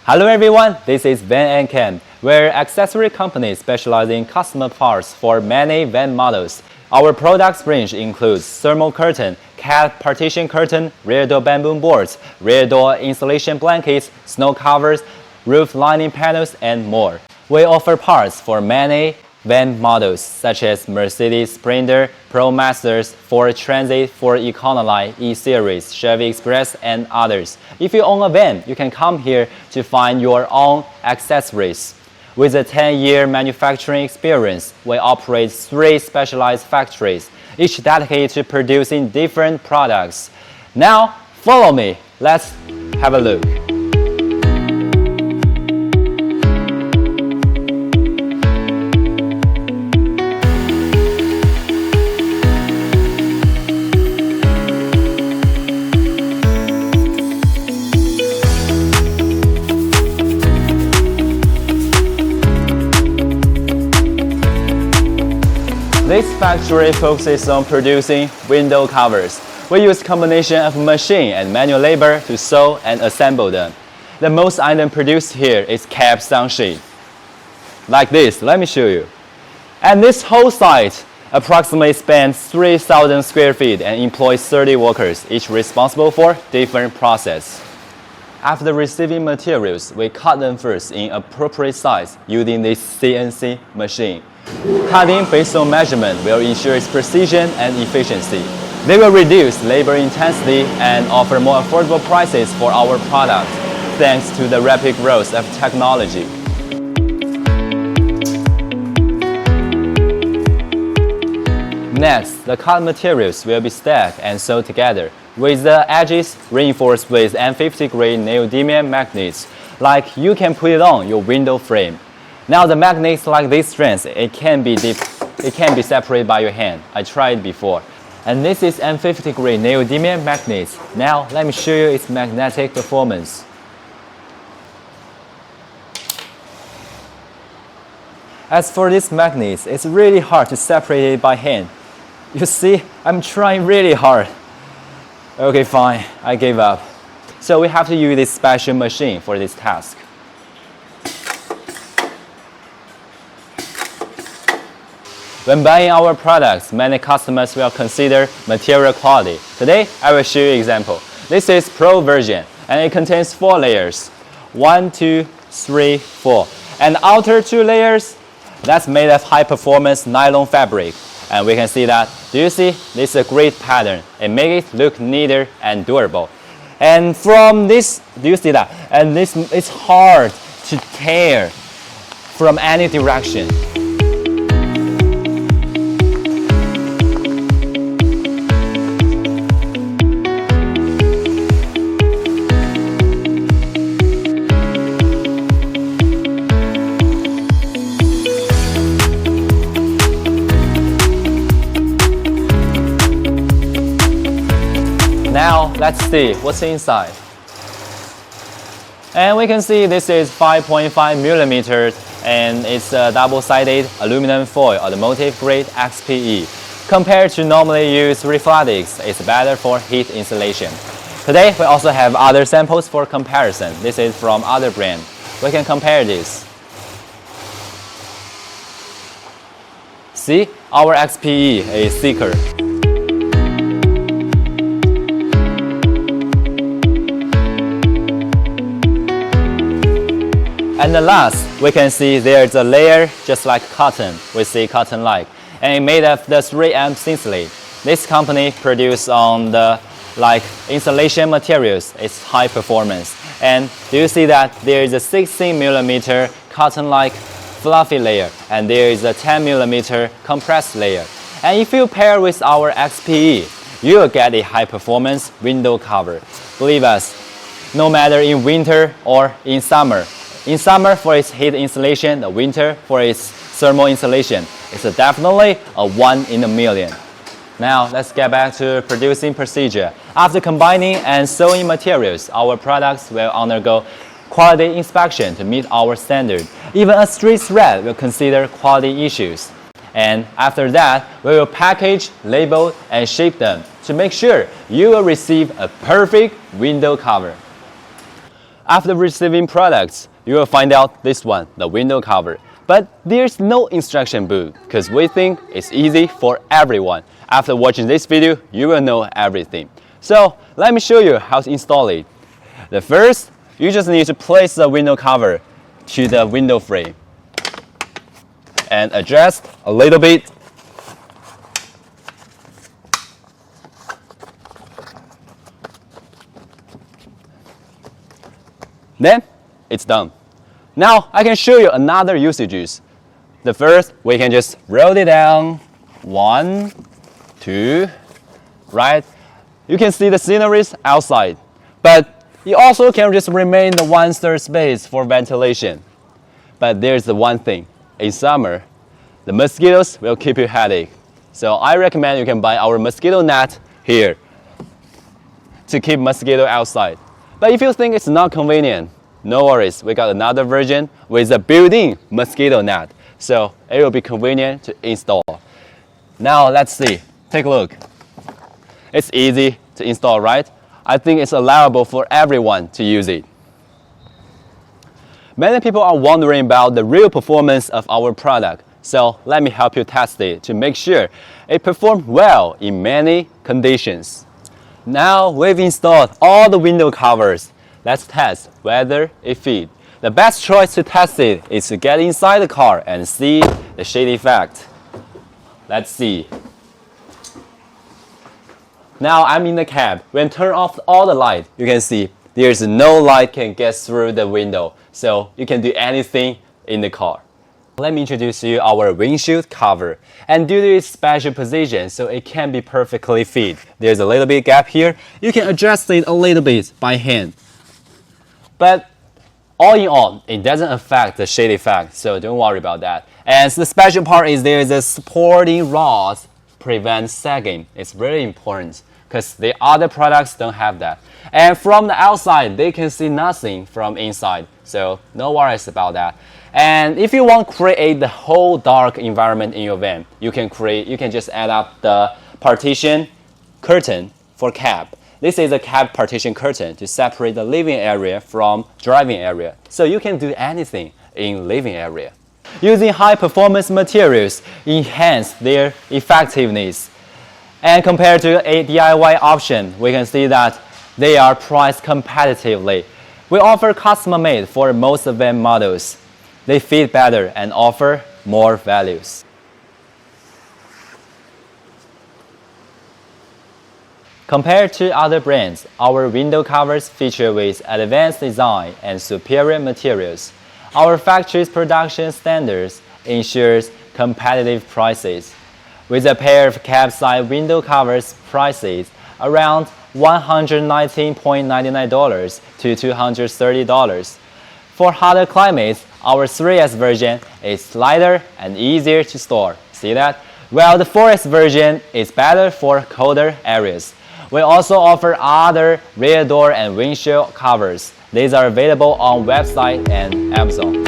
Hello everyone, this is VannCamp. We're an accessory company specializing in custom parts for many van models. Our products range includes thermal curtain, cat partition curtain, rear door bamboo boards, rear door insulation blankets, snow covers, roof lining panels, and more. We offer parts for many van models such as Mercedes Sprinter, Pro Masters, Ford Transit, Ford Econoline, E-Series, Chevy Express, and others. If you own a van, you can come here to find your own accessories. With a 10-year manufacturing experience, we operate 3 specialized factories, each dedicated to producing different products. Now, follow me. Let's have a look. This factory focuses on producing window covers. We use a combination of machine and manual labor to sew and assemble them. The most item produced here is cap sunsheet. Like this, let me show you. And this whole site approximately spans 3,000 square feet and employs 30 workers, each responsible for different process. After receiving materials, we cut them first in appropriate size using this CNC machine. Cutting based on measurement will ensure its precision and efficiency. They will reduce labor intensity and offer more affordable prices for our products, thanks to the rapid growth of technology. Next, the cut materials will be stacked and sewed together, with the edges reinforced with N50-grade neodymium magnets, like you can put it on your window frame. Now the magnets like this strength, it can be separated by your hand. I tried before. And this is N50-grade neodymium magnets. Now let me show you its magnetic performance. As for these magnets, it's really hard to separate it by hand. You see, I'm trying really hard. Okay, fine, I gave up. So we have to use this special machine for this task. When buying our products, many customers will consider material quality. Today, I will show you an example. This is Pro version, and it contains 4 layers. 1, 2, 3, 4. And the outer 2 layers, that's made of high-performance nylon fabric. And we can see that, do you see? This is a great pattern. It makes it look neater and durable. And from this, do you see that? And this, it's hard to tear from any direction. Now, let's see what's inside. And we can see this is 5.5 millimeters and it's a double-sided aluminum foil automotive grade XPE. Compared to normally used reflectics, it's better for heat insulation. Today, we also have other samples for comparison. This is from other brand. We can compare this. See, our XPE is thicker. And the last, we can see there's a layer just like cotton. We see cotton-like. And it's made of the 3M Thinsulate. This company produces on the insulation materials. It's high performance. And do you see that there is a 16 millimeter cotton-like fluffy layer. And there is a 10 millimeter compressed layer. And if you pair with our XPE, you will get a high performance window cover. Believe us, no matter in winter or in summer. In summer for its heat insulation, the winter for its thermal insulation. It's definitely a 1 in a million. Now let's get back to producing procedure. After combining and sewing materials, our products will undergo quality inspection to meet our standard. Even a street thread will consider quality issues. And after that, we will package, label, and ship them to make sure you will receive a perfect window cover. After receiving products, you will find out this one, the window cover. But there's no instruction book because we think it's easy for everyone. After watching this video, you will know everything. So let me show you how to install it. The first, you just need to place the window cover to the window frame and adjust a little bit. Then it's done. Now I can show you another usages. The first, we can just roll it down. 1, 2, right? You can see the sceneries outside, but you also can just remain the 1/3 space for ventilation. But there's the one thing, in summer, the mosquitoes will keep you headache. So I recommend you can buy our mosquito net here to keep mosquito outside. But if you think it's not convenient, no worries, we got another version with a built-in mosquito net. So it will be convenient to install. Now let's see, take a look. It's easy to install, right? I think it's allowable for everyone to use it. Many people are wondering about the real performance of our product. So let me help you test it to make sure it performs well in many conditions. Now we've installed all the window covers. Let's test whether it fits. The best choice to test it is to get inside the car and see the shade effect. Let's see. Now I'm in the cab. When turn off all the light, you can see there's no light can get through the window. So you can do anything in the car. Let me introduce you our windshield cover. And due to its special position, so it can be perfectly fit. There's a little bit gap here. You can adjust it a little bit by hand. But all in all, it doesn't affect the shade effect, so don't worry about that. And the special part is there's a supporting rods prevent sagging. It's very important because the other products don't have that. And from the outside, they can see nothing from inside, so no worries about that. And if you want to create the whole dark environment in your van, you can just add up the partition curtain for cab. This is a cab partition curtain to separate the living area from driving area. So you can do anything in living area. Using high performance materials enhance their effectiveness. And compared to a DIY option, we can see that they are priced competitively. We offer custom made for most van models. They fit better and offer more values. Compared to other brands, our window covers feature with advanced design and superior materials. Our factory's production standards ensures competitive prices. With a pair of cab-side window covers prices around $119.99 to $230. For hotter climates, our 3S version is lighter and easier to store. See that? While the 4S version is better for colder areas. We also offer other rear door and windshield covers. These are available on website and Amazon.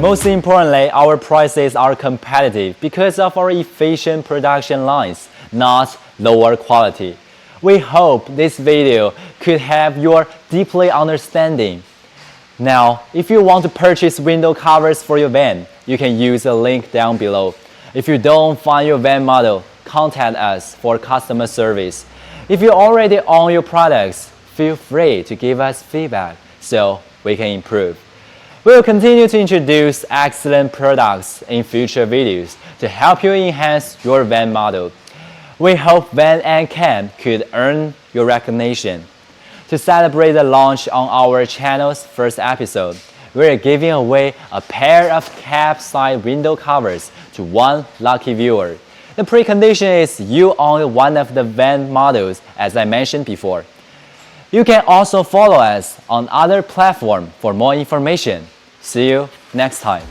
Most importantly, our prices are competitive because of our efficient production lines, not lower quality. We hope this video could have your deeply understanding. Now, if you want to purchase window covers for your van, you can use the link down below. If you don't find your van model, contact us for customer service. If you already own your products, feel free to give us feedback so we can improve. We will continue to introduce excellent products in future videos to help you enhance your van model. We hope VannCamp could earn your recognition. To celebrate the launch on our channel's first episode, we are giving away a pair of cab-side window covers to one lucky viewer. The precondition is you own one of the van models as I mentioned before. You can also follow us on other platforms for more information. See you next time.